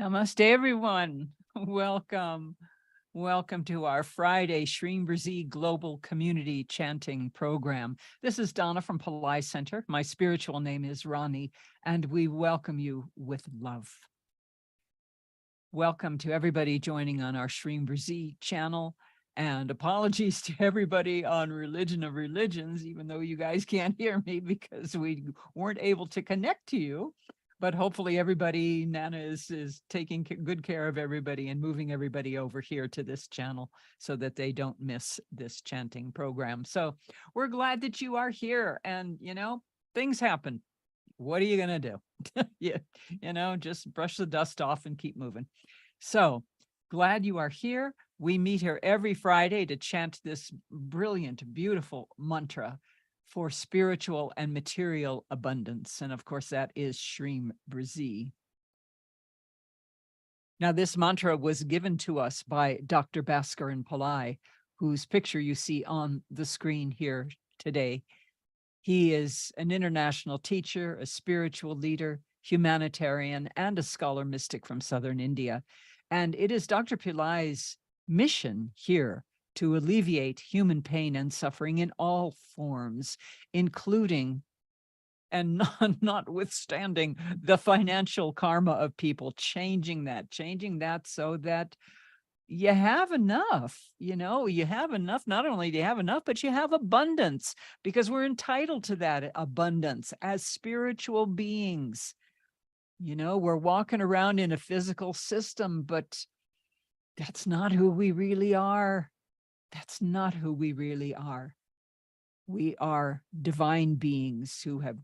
Namaste, everyone. Welcome. Welcome to our Friday Shreem Brzee Global Community Chanting Program. This is Donna from Pillai Center. My spiritual name is Ronnie, and we welcome you with love. Welcome to everybody joining on our Shreem Brzee channel, and apologies to everybody on Religion of Religions, even though you guys can't hear me because we weren't able to connect to you. But hopefully everybody, Nana is taking good care of everybody and moving everybody over here to this channel so that they don't miss this chanting program. So we're glad that you are here, and, you know, things happen. What are you going to do? Just brush the dust off and keep moving. So glad you are here. We meet here every Friday to chant this brilliant, beautiful mantra for spiritual and material abundance. And of course, that is Shreem Brzee. Now, this mantra was given to us by Dr. Bhaskar in Pillai, whose picture you see on the screen here today. He is an international teacher, a spiritual leader, humanitarian, and a scholar mystic from southern India. And it is Dr. Pillai's mission here to alleviate human pain and suffering in all forms, including and notwithstanding the financial karma of people, changing that so that you have enough, you have enough. Not only do you have enough, but you have abundance, because we're entitled to that abundance as spiritual beings. We're walking around in a physical system, but that's not who we really are. That's not who we really are. We are divine beings who have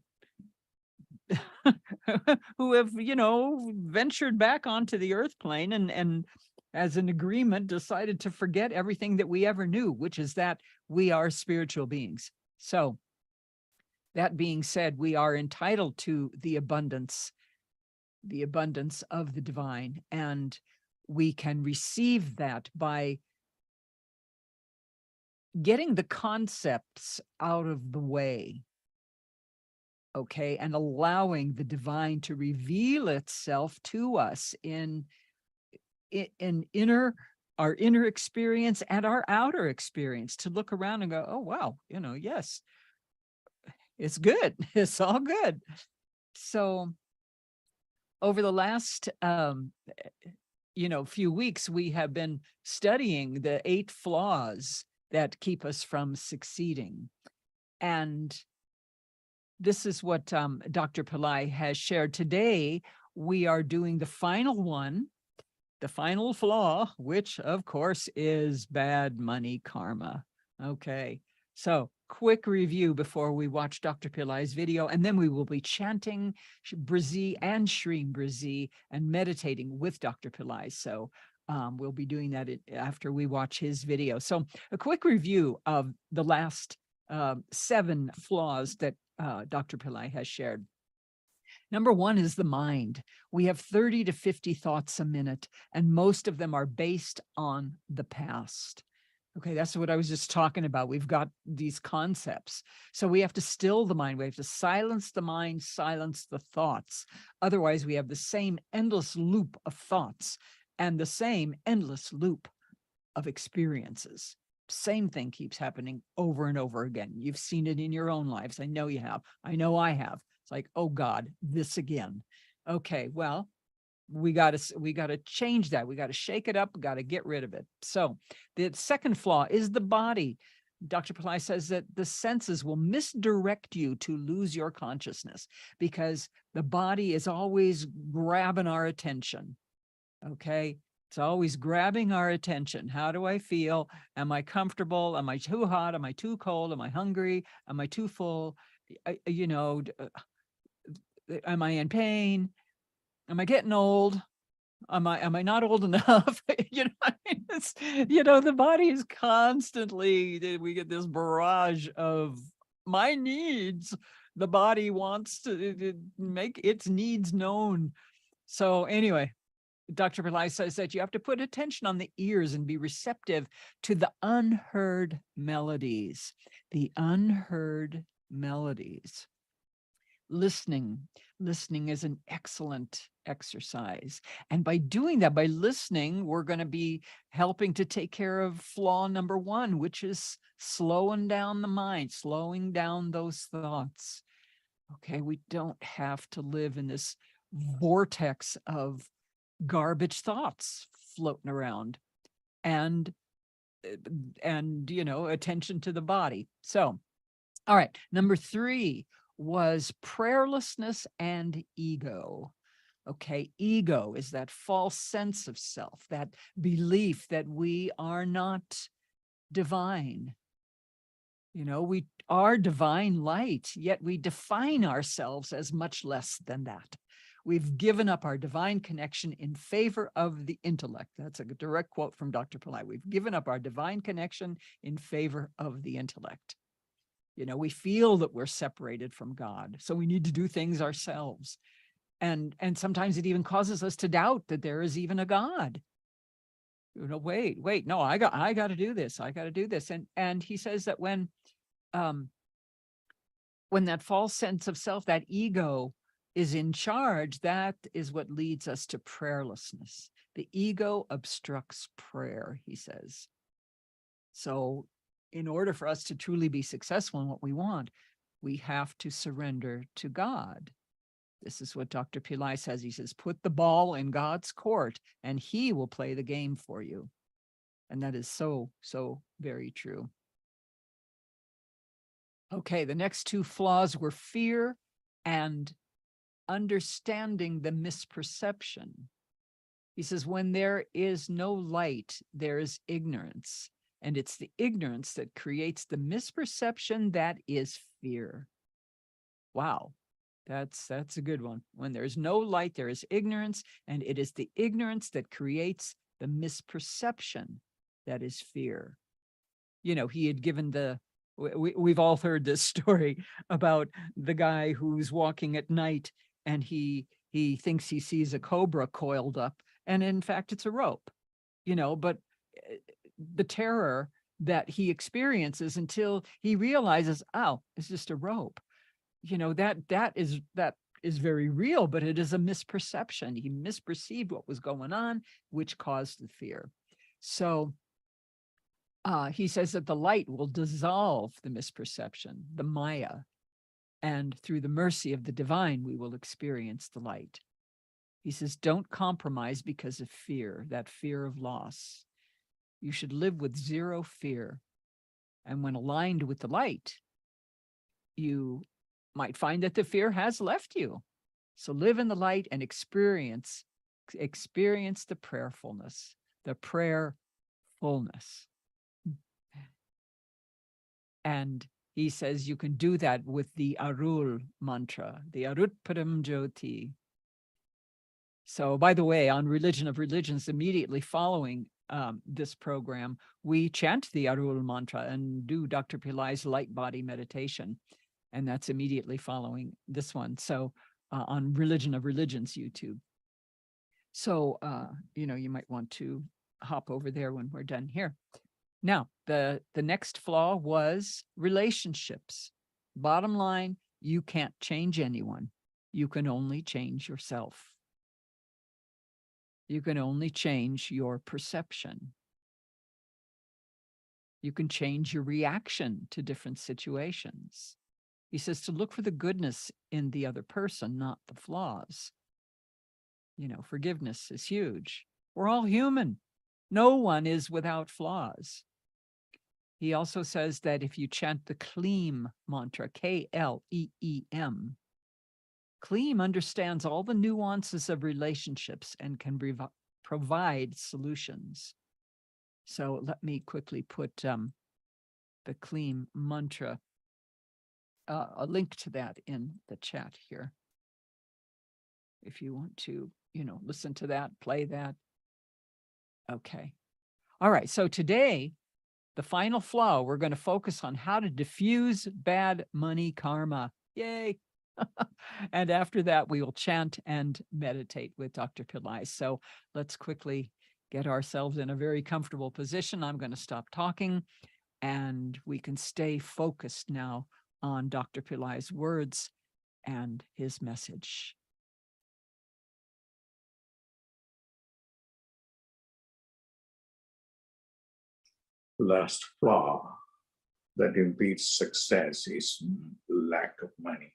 ventured back onto the earth plane and as an agreement decided to forget everything that we ever knew, which is that we are spiritual beings. So that being said, we are entitled to the abundance of the divine, and we can receive that by getting the concepts out of the way, okay, and allowing the divine to reveal itself to us in our inner experience and our outer experience, to look around and go, oh, wow, yes, it's good. It's all good. So over the last, few weeks, we have been studying the 8 flaws that keep us from succeeding. And this is what Dr. Pillai has shared. Today, we are doing the final one, the final flaw, which of course is bad money karma. Okay, so quick review before we watch Dr. Pillai's video, and then we will be chanting Brzee and Shreem Brzee and meditating with Dr. Pillai. So we'll be doing that after we watch his video. So a quick review of the last 7 flaws that Dr. Pillai has shared. Number 1 is the mind. We have 30 to 50 thoughts a minute, and most of them are based on the past. Okay, that's what I was just talking about. We've got these concepts. So we have to still the mind. We have to silence the mind, silence the thoughts. Otherwise, we have the same endless loop of thoughts and the same endless loop of experiences. Same thing keeps happening over and over again. You've seen it in your own lives. I know you have. I know I have. It's like, oh God, this again. Okay, well, we got to change that. We got to shake it up. We got to get rid of it. So the second flaw is the body. Dr. Pillai says that the senses will misdirect you to lose your consciousness because the body is always grabbing our attention. Okay. It's always grabbing our attention. How do I feel? Am I comfortable? Am I too hot? Am I too cold? Am I hungry? Am I too full? Am I in pain? Am I getting old? Am I not old enough? The body is constantly, we get this barrage of my needs. The body wants to make its needs known. So anyway, Dr. Pillai says that you have to put attention on the ears and be receptive to the unheard melodies. The unheard melodies. listening. Listening is an excellent exercise. And by doing that, by listening, we're going to be helping to take care of flaw number one, which is slowing down the mind, slowing down those thoughts. Okay, we don't have to live in this vortex of garbage thoughts floating around and attention to the body. So, all right, number 3 was prayerlessness and ego. Okay, ego is that false sense of self, that belief that we are not divine. We are divine light, yet we define ourselves as much less than that. We've given up our divine connection in favor of the intellect. That's a direct quote from Dr. Pillai. We've given up our divine connection in favor of the intellect. We feel that we're separated from God, so we need to do things ourselves. And sometimes it even causes us to doubt that there is even a God. Wait, no, I got to do this. I got to do this. And he says that when that false sense of self, that ego is in charge, that is what leads us to prayerlessness. The ego obstructs prayer, he says. So in order for us to truly be successful in what we want, we have to surrender to God. This is what Dr. Pillai says. He says, put the ball in God's court and he will play the game for you. And that is so, so very true. Okay, the next 2 flaws were fear and understanding the misperception. He says, when there is no light, there is ignorance. And it's the ignorance that creates the misperception that is fear. Wow, that's a good one. When there's no light, there is ignorance, and it is the ignorance that creates the misperception that is fear. He had given we've all heard this story about the guy who's walking at night and he thinks he sees a cobra coiled up, and in fact it's a rope, but the terror that he experiences until he realizes, oh, it's just a rope. That is very real, but it is a misperception. He misperceived what was going on, which caused the fear. So he says that the light will dissolve the misperception, the Maya, and through the mercy of the divine, we will experience the light. He says, don't compromise because of fear, that fear of loss. You should live with zero fear. And when aligned with the light, you might find that the fear has left you. So live in the light and experience the prayerfulness, the prayerfulness. And he says you can do that with the Arul mantra, the Arut Param Jyoti. So, by the way, on Religion of Religions, immediately following this program, we chant the Arul mantra and do Dr. Pillai's light body meditation. And that's immediately following this one. So on Religion of Religions YouTube. So, you might want to hop over there when we're done here. Now, the next flaw was relationships. Bottom line, you can't change anyone. You can only change yourself. You can only change your perception. You can change your reaction to different situations. He says to look for the goodness in the other person, not the flaws. Forgiveness is huge. We're all human. No one is without flaws. He also says that if you chant the Kleem mantra, K-L-E-E-M, Kleem understands all the nuances of relationships and can provide solutions. So let me quickly put the Kleem mantra, a link to that in the chat here. If you want to, listen to that, play that. Okay. All right. So today, the final flaw, we're going to focus on how to diffuse bad money karma. Yay. And after that, we will chant and meditate with Dr. Pillai. So let's quickly get ourselves in a very comfortable position. I'm going to stop talking and we can stay focused now on Dr. Pillai's words and his message. Last flaw that impedes success is lack of money.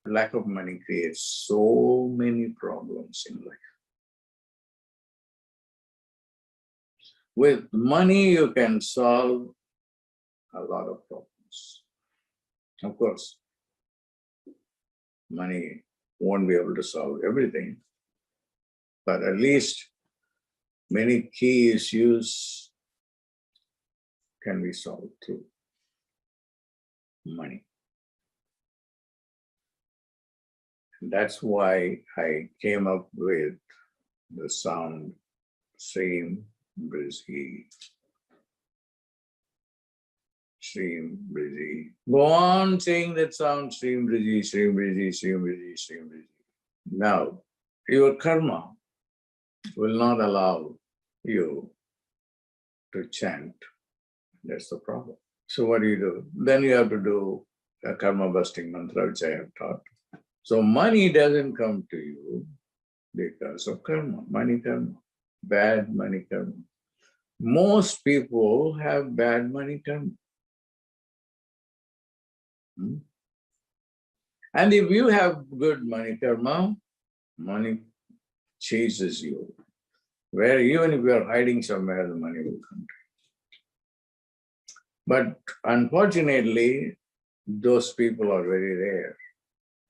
Lack of money creates so many problems in life. With money, you can solve a lot of problems. Of course, money won't be able to solve everything, but at least many key issues can be solved through money. That's why I came up with the sound Shreem Brzee. Shreem Brzee. Go on saying that sound Shreem Brzee, Shreem Brzee, Shreem Brzee, Shreem Brzee. Now, your karma will not allow you to chant. That's the problem. So what do? Then you have to do a karma busting mantra, which I have taught. So money doesn't come to you because of karma, money karma, bad money karma. Most people have bad money karma. And if you have good money karma, money chases you. Where even if you are hiding somewhere, the money will come to you. But unfortunately, those people are very rare.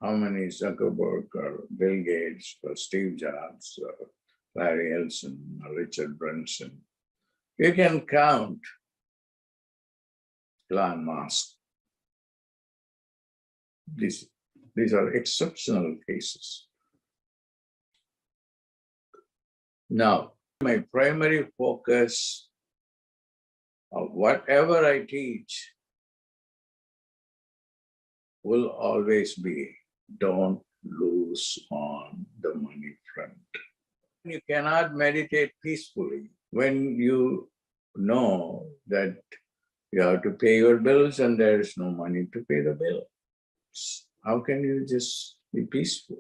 How many Zuckerberg or Bill Gates or Steve Jobs or Larry Ellison or Richard Branson? You can count Elon Musk. These are exceptional cases. Now, my primary focus of whatever I teach will always be don't lose on the money front. You cannot meditate peacefully when you know that you have to pay your bills and there is no money to pay the bill. How can you just be peaceful?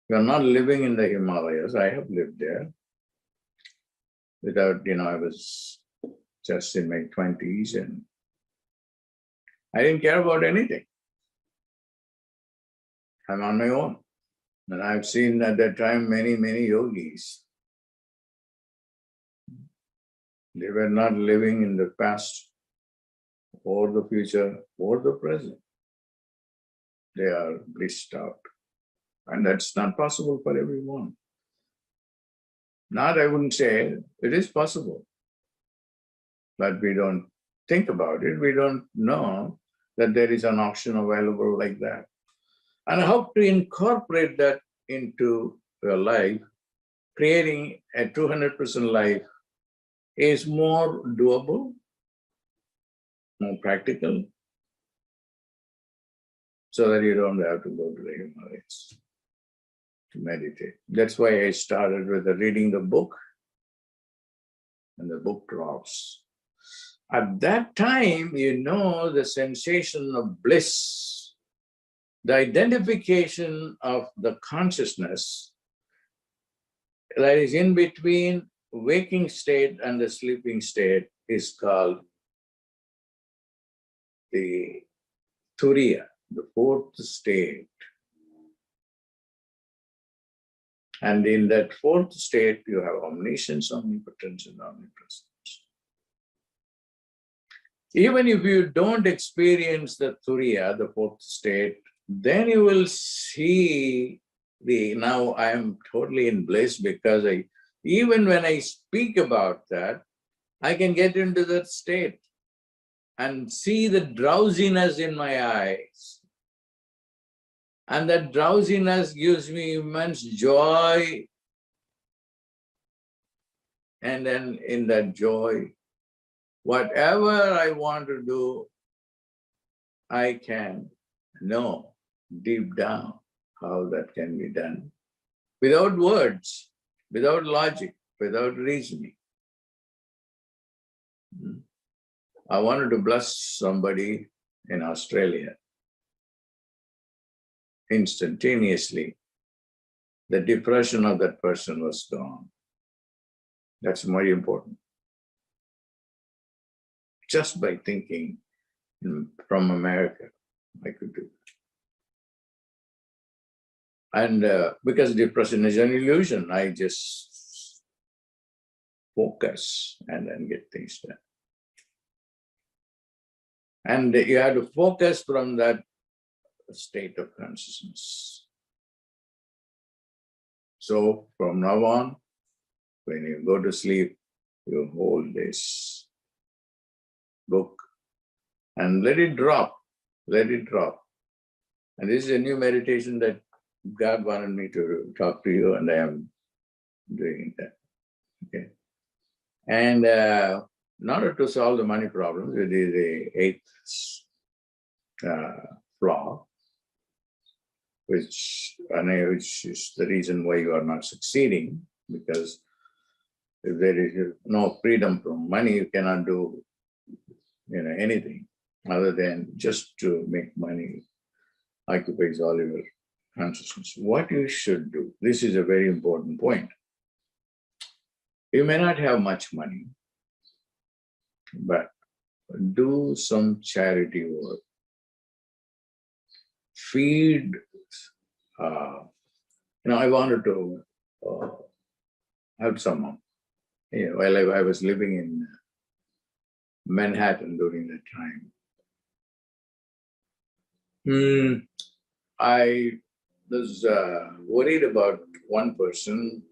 You're not living in the Himalayas. I have lived there without, I was just in my 20s and I didn't care about anything. I'm on my own. And I've seen at that time many, many yogis. They were not living in the past or the future or the present. They are blissed out. And that's not possible for everyone. Not, I wouldn't say, it is possible. But we don't think about it. We don't know that there is an option available like that. And how to incorporate that into your life, creating a 200% life is more doable, more practical, so that you don't have to go to the Himalayas to meditate. That's why I started with reading the book, and the book drops. At that time, the sensation of bliss, the identification of the consciousness that is in between waking state and the sleeping state is called the Turiya, the fourth state. And in that fourth state, you have omniscience, omnipotence, and omnipresence. Even if you don't experience the Turiya, the fourth state, then you will see now I am totally in bliss because even when I speak about that, I can get into that state and see the drowsiness in my eyes. And that drowsiness gives me immense joy. And then in that joy, whatever I want to do, I can know deep down how that can be done without words, without logic, without reasoning. I wanted to bless somebody in Australia. instantaneously, the depression of that person was gone. That's very important. Just by thinking from America, I could do that. And because depression is an illusion, I just focus and then get things done. And you have to focus from that state of consciousness. So from now on, when you go to sleep, you hold this book and let it drop, let it drop. And this is a new meditation that God wanted me to talk to you, and I am doing that. Okay. And in order to solve the money problems, it is the eighth flaw, which is the reason why you are not succeeding, because if there is no freedom from money, you cannot do anything other than just to make money occupies all your consciousness. What you should do, this is a very important point. You may not have much money, but do some charity work. Feed, I wanted to help someone. While I was living in Manhattan during that time, I was worried about one person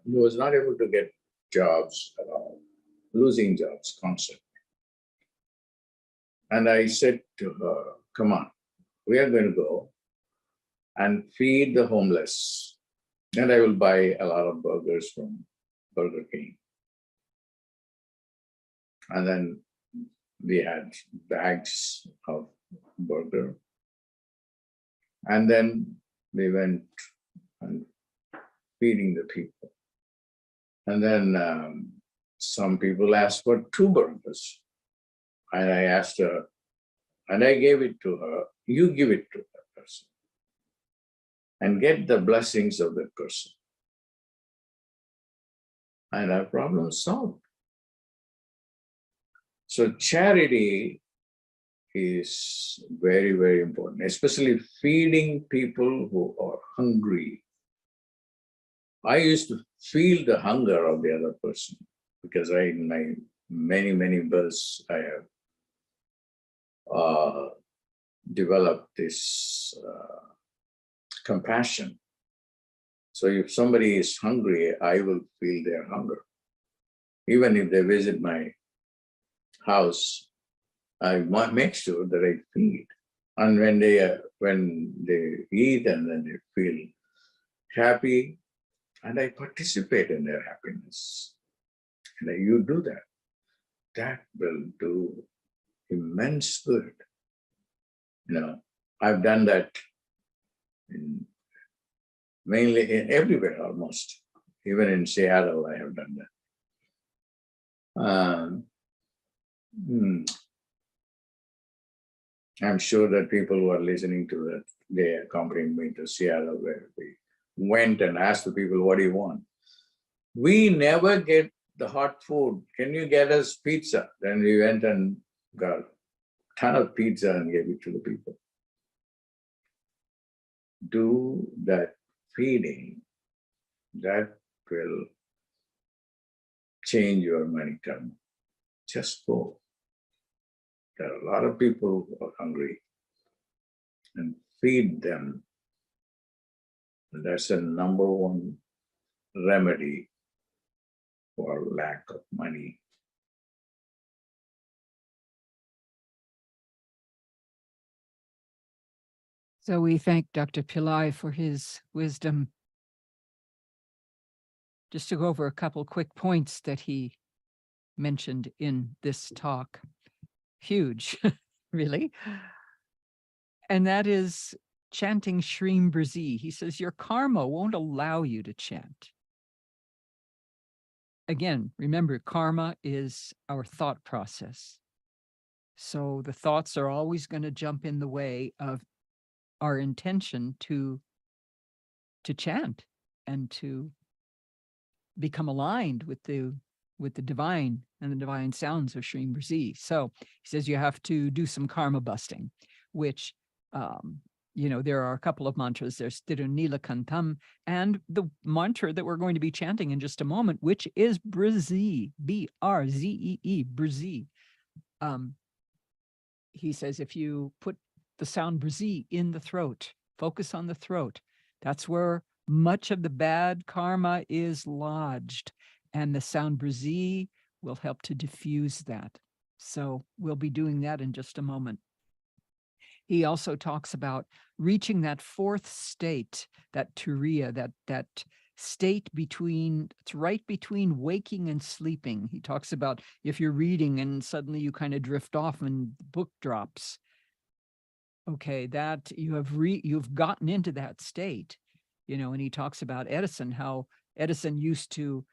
who was not able to get jobs at all, losing jobs constantly. And I said to her, come on, we are going to go and feed the homeless. And I will buy a lot of burgers from Burger King. And then we had bags of burger. And then we went and feeding the people. And then some people asked for 2 burgers. And I asked her, and I gave it to her, you give it to that person and get the blessings of that person. And our problem is solved. So charity is very, very important, especially feeding people who are hungry. I used to feel the hunger of the other person because in my many births, I have developed this compassion. So if somebody is hungry, I will feel their hunger. Even if they visit my house, I make sure that I feed. And when they eat and then they feel happy, and I participate in their happiness. And you do that. That will do immense good. I've done that mainly everywhere almost. Even in Seattle, I have done that. I'm sure that people who are listening to that, they accompanied me to Seattle, where we went and asked the people, what do you want? We never get the hot food. Can you get us pizza? Then we went and got a ton of pizza and gave it to the people. Do that feeding. That will change your money karma. Just go. There are a lot of people who are hungry, and feed them. And that's the #1 remedy for lack of money. So we thank Dr. Pillai for his wisdom. Just to go over a couple quick points that he mentioned in this talk. Huge, really. And that is chanting Shreem Brzee. He says, your karma won't allow you to chant. Again, remember, karma is our thought process. So the thoughts are always going to jump in the way of our intention to chant and to become aligned with the divine and the divine sounds of Shreem Brzee. So he says you have to do some karma busting, which there are a couple of mantras. There's Tirunilakantam and the mantra that we're going to be chanting in just a moment, which is Brzee, B-R-Z-E-E, Brzee. He says if you put the sound Brzee in the throat, focus on the throat, that's where much of the bad karma is lodged. And the sound Brzee will help to diffuse that. So we'll be doing that in just a moment. He also talks about reaching that fourth state, that turiya, that state between, it's right between waking and sleeping. He talks about if you're reading and suddenly you kind of drift off and the book drops. Okay, that you've gotten into that state, and he talks about Edison, how Edison used to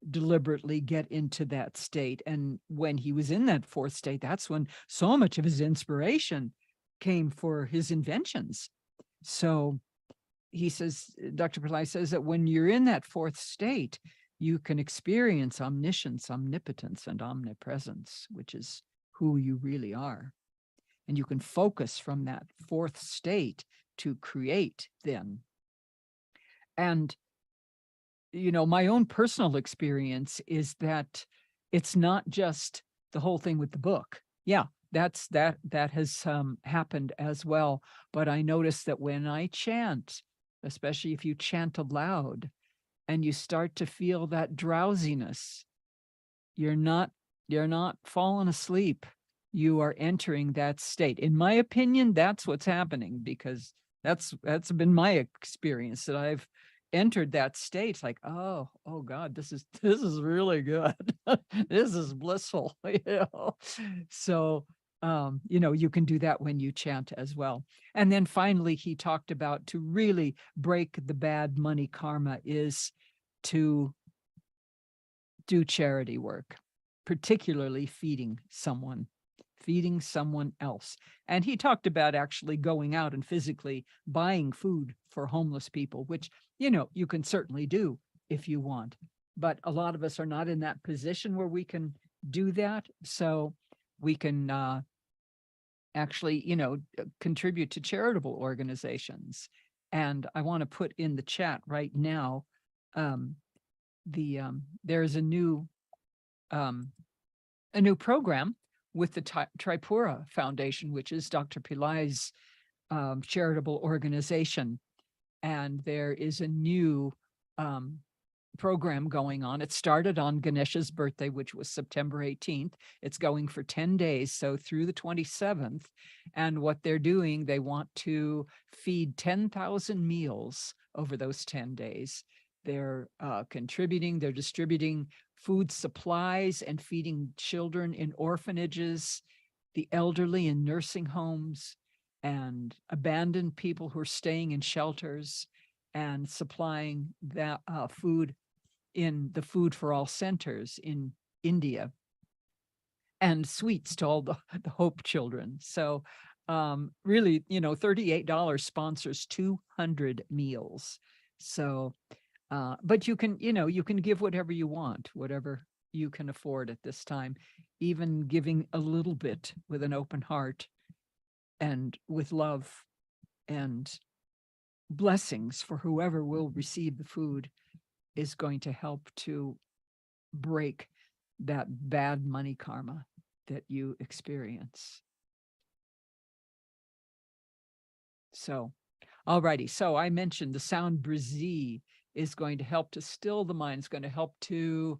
deliberately get into that state. And when he was in that fourth state, that's when so much of his inspiration came for his inventions. So he says, Dr. Pillai says that when you're in that fourth state, you can experience omniscience, omnipotence, and omnipresence, which is who you really are. And you can focus from that fourth state to create then. And, my own personal experience is that it's not just the whole thing with the book. Yeah, that has happened as well. But I notice that when I chant, especially if you chant aloud and you start to feel that drowsiness, you're not falling asleep. You are entering that state. In my opinion, that's what's happening, because that's been my experience, that I've entered that state. It's like, oh God, this is really good. This is blissful. So you can do that when you chant as well. And then finally, he talked about to really break the bad money karma is to do charity work, particularly feeding someone else. And he talked about actually going out and physically buying food for homeless people, which, you can certainly do if you want. But a lot of us are not in that position where we can do that. So we can actually, contribute to charitable organizations. And I want to put in the chat right now, there's a new program with the Tripura Foundation, which is Dr. Pillai's charitable organization. And there is a new program going on. It started on Ganesha's birthday, which was September 18th. It's going for 10 days, so through the 27th. And what they're doing, they want to feed 10,000 meals over those 10 days. They're contributing, they're distributing food supplies and feeding children in orphanages, the elderly in nursing homes, and abandoned people who are staying in shelters, and supplying that food in the Food for All centers in India, and sweets to all the Hope children. So really, $38 sponsors 200 meals. So but you can give whatever you want, whatever you can afford at this time, even giving a little bit with an open heart and with love and blessings for whoever will receive the food is going to help to break that bad money karma that you experience. So, alrighty. So I mentioned the sound Brzee is going to help to still the mind. It's going to help to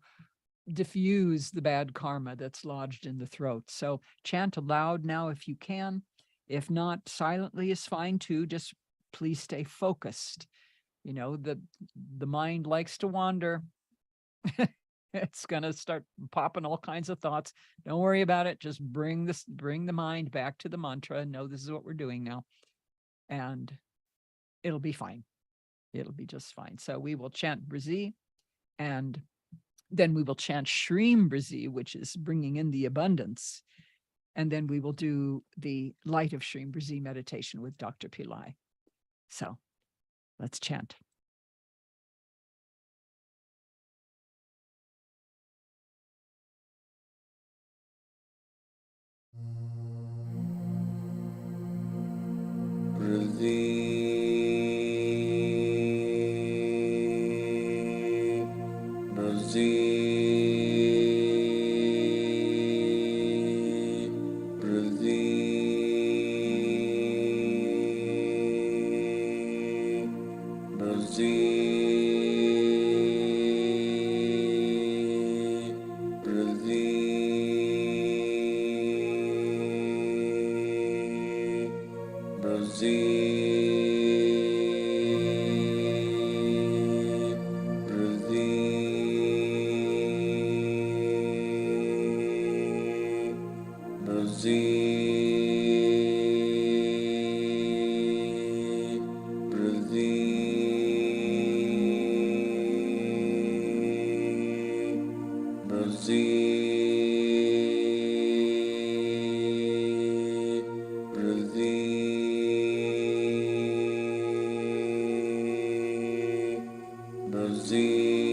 diffuse the bad karma that's lodged in the throat. So chant aloud now if you can. If not, silently is fine too. Just please stay focused. The mind likes to wander. It's going to start popping all kinds of thoughts. Don't worry about it. Just bring the mind back to the mantra. Know this is what we're doing now. And it'll be fine. It'll be just fine. So we will chant Brzee, and then we will chant Shreem Brzee, which is bringing in the abundance. And then we will do the light of Shreem Brzee meditation with Dr. Pillai. So let's chant. Brzee, Brzee, Brzee, Brzee, Brzee,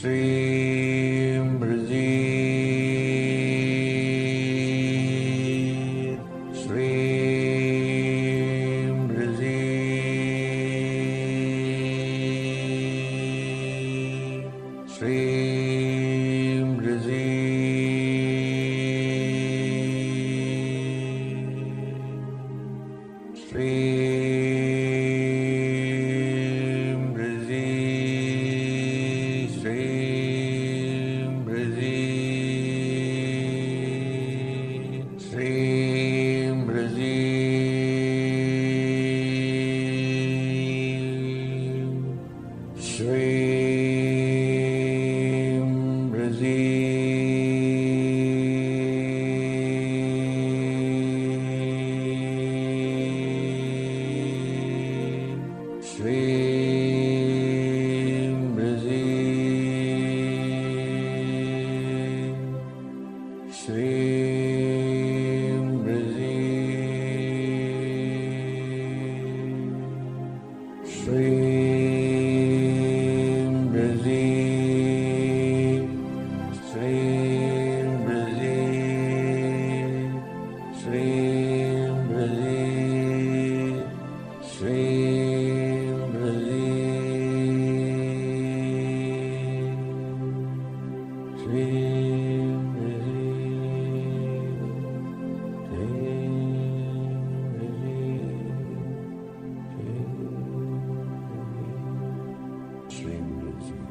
Shreem Brzee, Shreem Brzee, Shreem Brzee, Shreem Brzee, Shreem Brzee, Shreem Brzee, Shreem Brzee, Shreem Brzee, Shreem Brzee, Shreem Brzee, Shreem Brzee, Shreem Brzee, Shreem Brzee, Shreem Brzee, Shreem Brzee.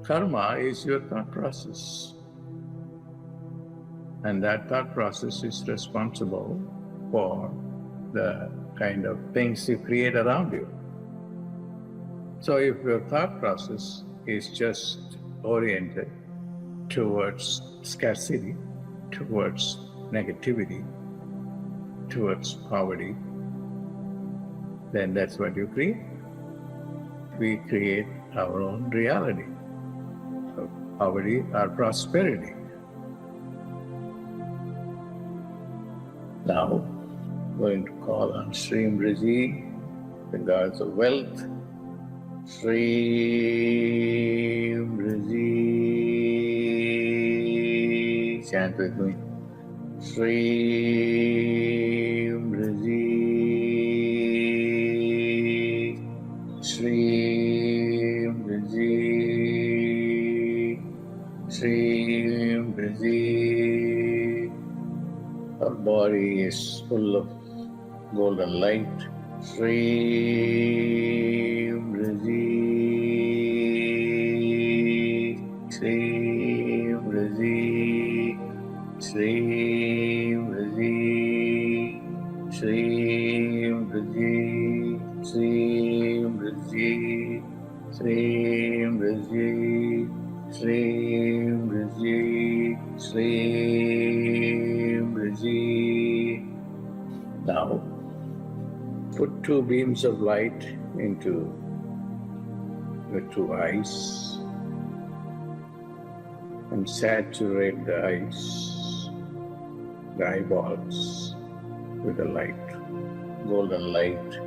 Karma is your thought process. And that thought process is responsible for the kind of things you create around you. So if your thought process is just oriented towards scarcity, towards negativity, towards poverty, then that's what you create. We create our own reality of poverty or prosperity. Now, going to call on Shreem Brzee, the goddess of wealth. Shreem Brzee. Chant with me. Shreem Brzee. Shreem Brzee. Shreem Brzee. Our body is full of golden light. Shreem Brzee, Shreem Brzee, Shreem Brzee, Shreem Brzee, Shreem Brzee, Shreem Brzee, Shreem Brzee, Shreem Brzee. Now, put two beams of light into the two eyes and saturate the eyes, the eyeballs, with the light, golden light.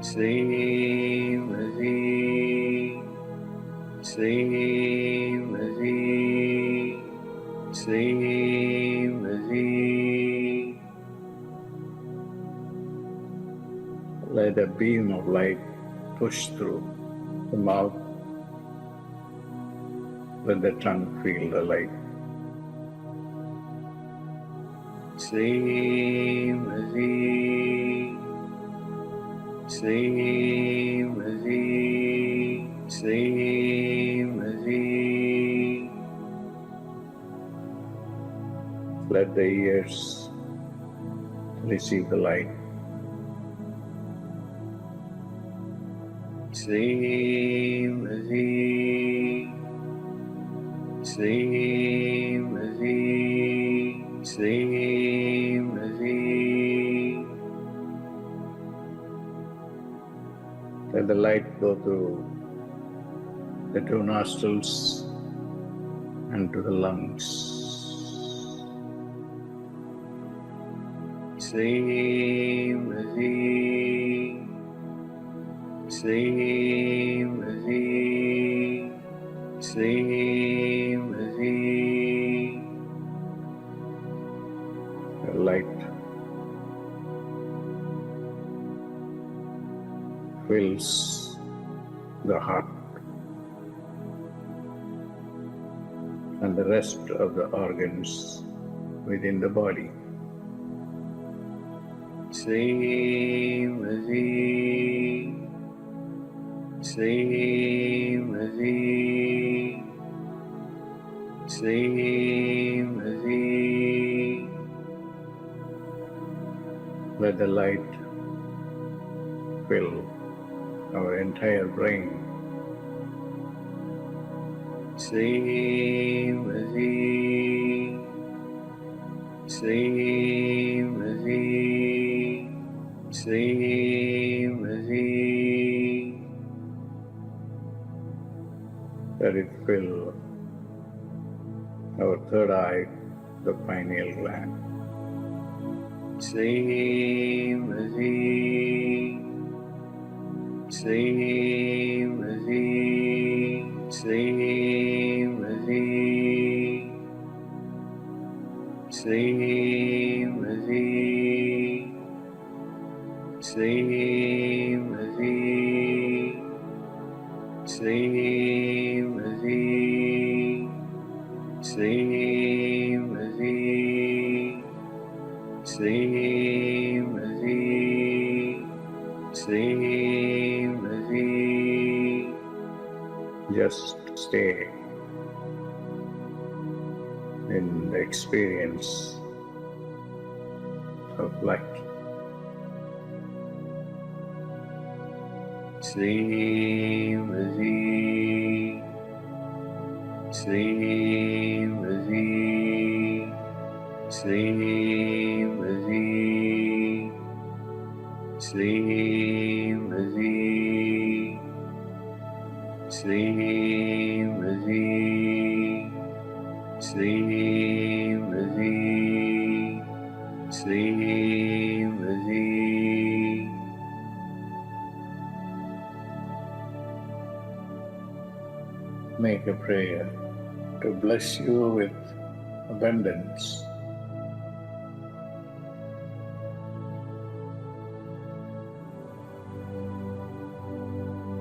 Shreem Brzee, Shreem Brzee, Shreem Brzee. Let a beam of light push through the mouth. Let the tongue feel the light. Shreem Brzee, Shreem Brzee, Shreem Brzee. Let the ears receive the light. Shreem Brzee, Shreem Brzee, Shreem Brzee. Let the light go through the two nostrils and to the lungs. Shreem Brzee, Shreem Brzee, Shreem Brzee. The light fills the heart and the rest of the organs within the body. Shreem Brzee, Shreem Brzee, Shreem Brzee. Let the light fill our entire brain. Shreem Brzee, Shreem Brzee, Shreem Brzee. Let it fill our third eye, the pineal gland. Shreem Brzee, Shreem Brzee, Shreem Brzee, Shreem Brzee, Shreem Brzee, Shreem Brzee, Shreem Brzee, Shreem Brzee, Shreem Brzee. Just stay in the experience of light. Shreem Brzee, Shreem Brzee, Shreem Brzee, Shreem Brzee, Shreem Brzee, Shreem Brzee, Shreem Brzee. Make a prayer to bless you with abundance.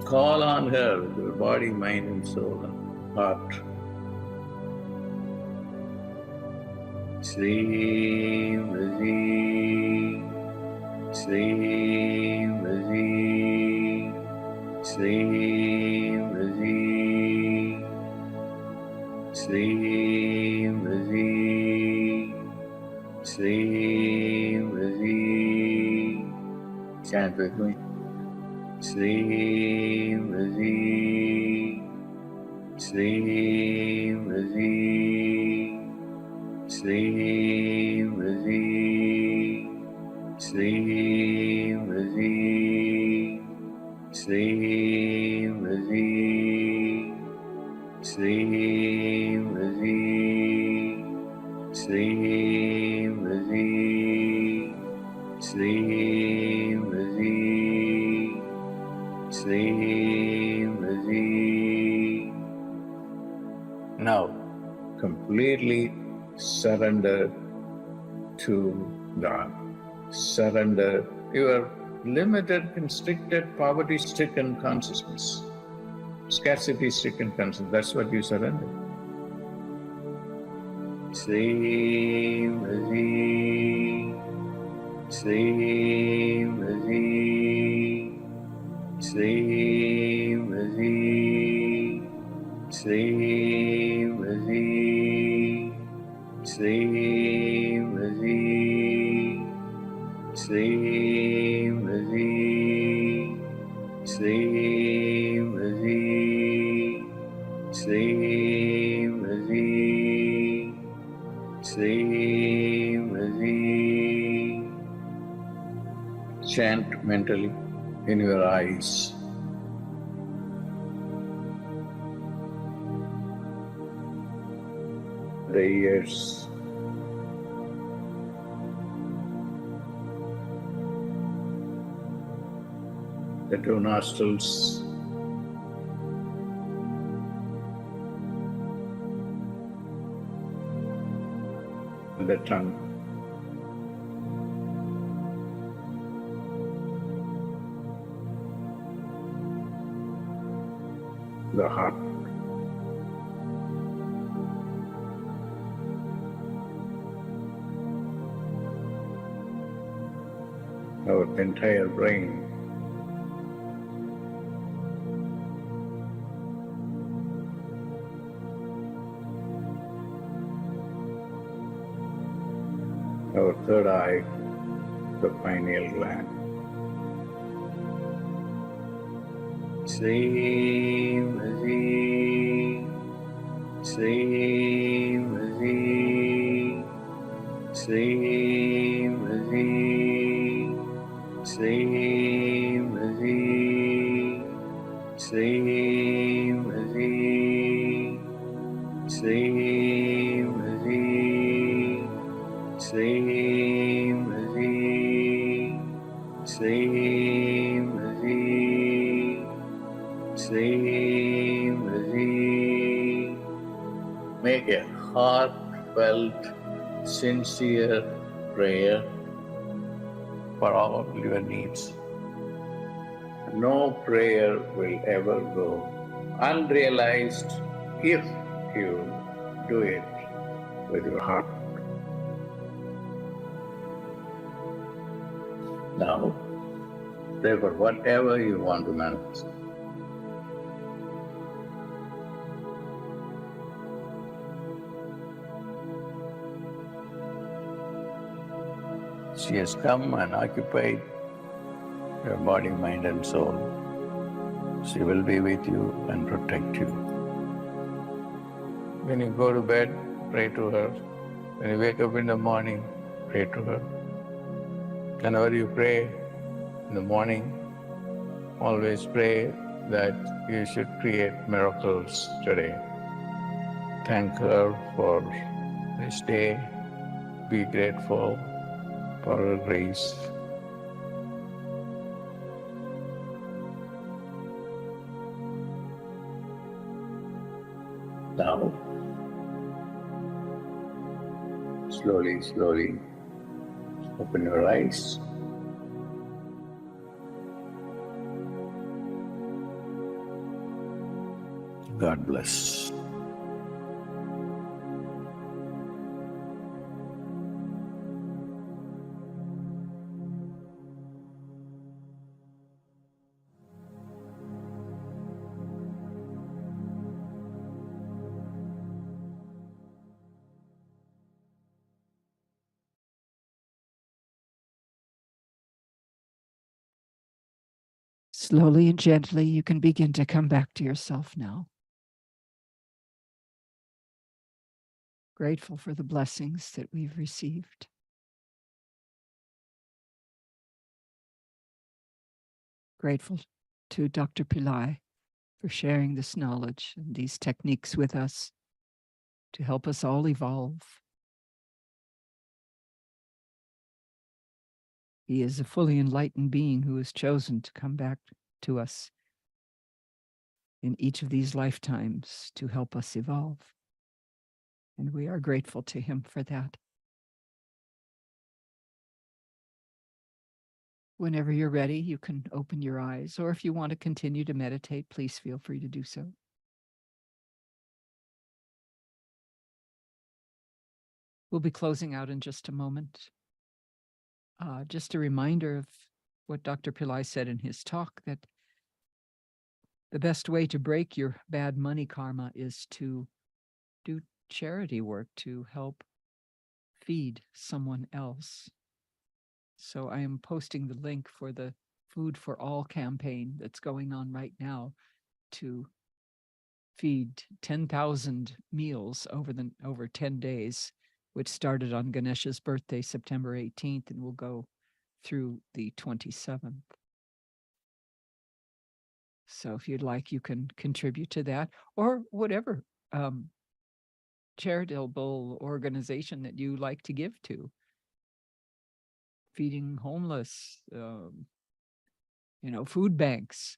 Call on her with your body, mind and soul and heart. Shreem Brzee, Shreem Brzee, Shreem Brzee, Shreem Brzee, Shreem Brzee. Chant with me. Shreem Brzee, Shreem Brzee, Shreem Brzee, Shreem Brzee, Shreem Brzee, Shreem Brzee, Shreem Brzee, Shreem Brzee, Shreem Brzee. Now, completely surrender to God. Surrender your limited, constricted, poverty-stricken consciousness, scarcity-stricken consciousness. That's what you surrender. Shreem Brzee, Shreem Brzee, Shreem Brzee, Shreem Brzee, Shreem Brzee, Shreem Brzee, Shreem Brzee, Shreem Brzee, Shreem Brzee. Chant mentally in your eyes. The ears, the two nostrils, and the tongue. The heart. Our entire brain. Our third eye, the pineal gland. Shreem Brzee, Shreem Brzee, Shreem Brzee, Shreem Brzee, Shreem Brzee, Shreem Brzee, Shreem Brzee, Shreem Brzee, Shreem Brzee. Make a heartfelt, sincere prayer for all your needs. No prayer will ever go unrealized if you do it with your heart. Now, pray for whatever you want to manifest. She has come and occupied your body, mind and soul. She will be with you and protect you. When you go to bed, pray to her. When you wake up in the morning, pray to her. Whenever you pray in the morning, always pray that you should create miracles today. Thank her for this day. Be grateful for her grace. Now, slowly, slowly, open your eyes. God bless. Slowly and gently, you can begin to come back to yourself now. Grateful for the blessings that we've received. Grateful to Dr. Pillai for sharing this knowledge and these techniques with us to help us all evolve. He is a fully enlightened being who has chosen to come back to us in each of these lifetimes to help us evolve. And we are grateful to him for that. Whenever you're ready, you can open your eyes, or if you want to continue to meditate, please feel free to do so. We'll be closing out in just a moment. Just a reminder of what Dr. Pillai said in his talk, that the best way to break your bad money karma is to do charity work to help feed someone else. So I am posting the link for the Food for All campaign that's going on right now to feed 10,000 meals over 10 days, which started on Ganesha's birthday, September 18th, and will go through the 27th. So if you'd like, you can contribute to that, or whatever charitable organization that you like to give to. Feeding homeless, food banks,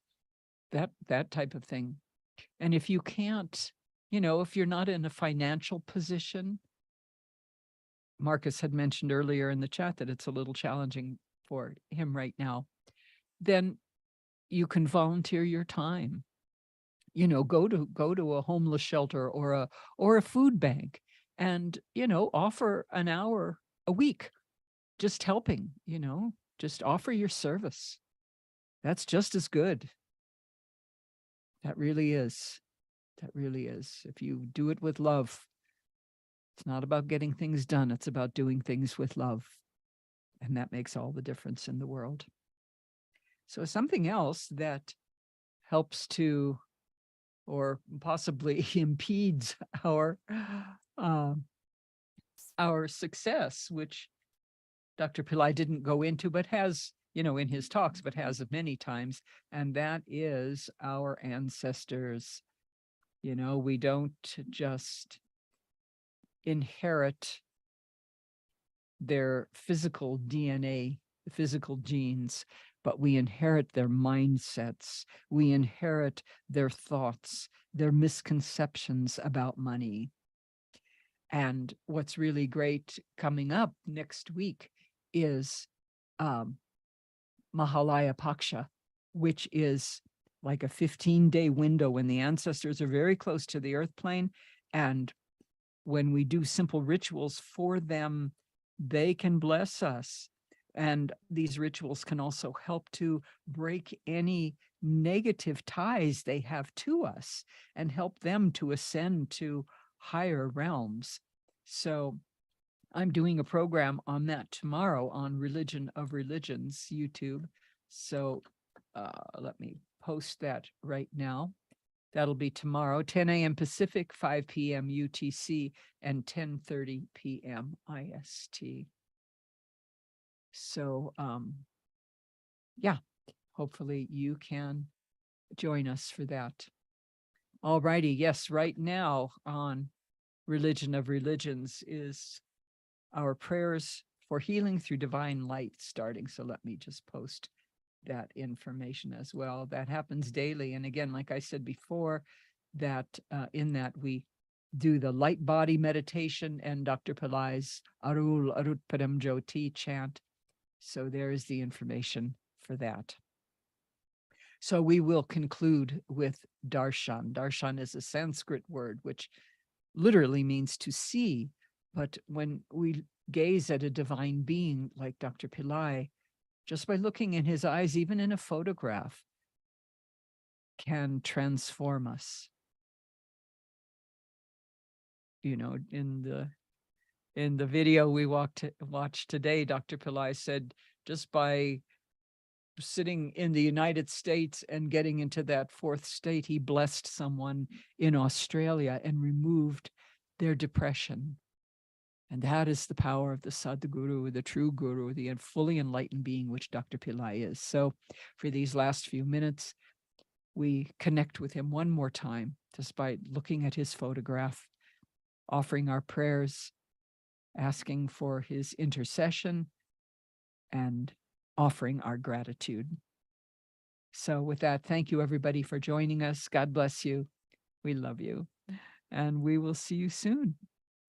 that type of thing. And if you can't, if you're not in a financial position, Marcus had mentioned earlier in the chat that it's a little challenging for him right now, then you can volunteer your time. Go to a homeless shelter or a food bank and, offer an hour a week, just helping, just offer your service. That's just as good. That really is. That really is. If you do it with love, it's not about getting things done. It's about doing things with love. And that makes all the difference in the world. So something else that helps to, or possibly impedes our success, which Dr. Pillai didn't go into, but has, in his talks, but has many times, and that is our ancestors. We don't just inherit their physical DNA, the physical genes, but we inherit their mindsets. We inherit their thoughts, their misconceptions about money. And what's really great coming up next week is Mahalaya Paksha, which is like a 15-day window when the ancestors are very close to the earth plane. And when we do simple rituals for them, they can bless us. And these rituals can also help to break any negative ties they have to us and help them to ascend to higher realms. So I'm doing a program on that tomorrow on Religion of Religions YouTube. So let me post that right now. That'll be tomorrow, 10 a.m. Pacific, 5 p.m. UTC, and 10:30 p.m. IST. So, yeah, hopefully you can join us for that. All righty. Yes, right now on Religion of Religions is our prayers for healing through divine light starting. So let me just post that information as well. That happens daily. And again, like I said before, that in that we do the light body meditation and Dr. Pillai's Arul Arut Padam Jyoti chant. So there is the information for that. So we will conclude with darshan. Darshan is a Sanskrit word, which literally means to see. But when we gaze at a divine being like Dr. Pillai, just by looking in his eyes, even in a photograph, can transform us. In the video we watched today, Dr. Pillai said just by sitting in the United States and getting into that fourth state, he blessed someone in Australia and removed their depression. And that is the power of the Sadhguru, the true guru, the fully enlightened being, which Dr. Pillai is. So for these last few minutes, we connect with him one more time, just by looking at his photograph, offering our prayers, asking for his intercession, and offering our gratitude. So with that, thank you everybody for joining us. God bless you. We love you. And we will see you soon.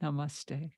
Namaste.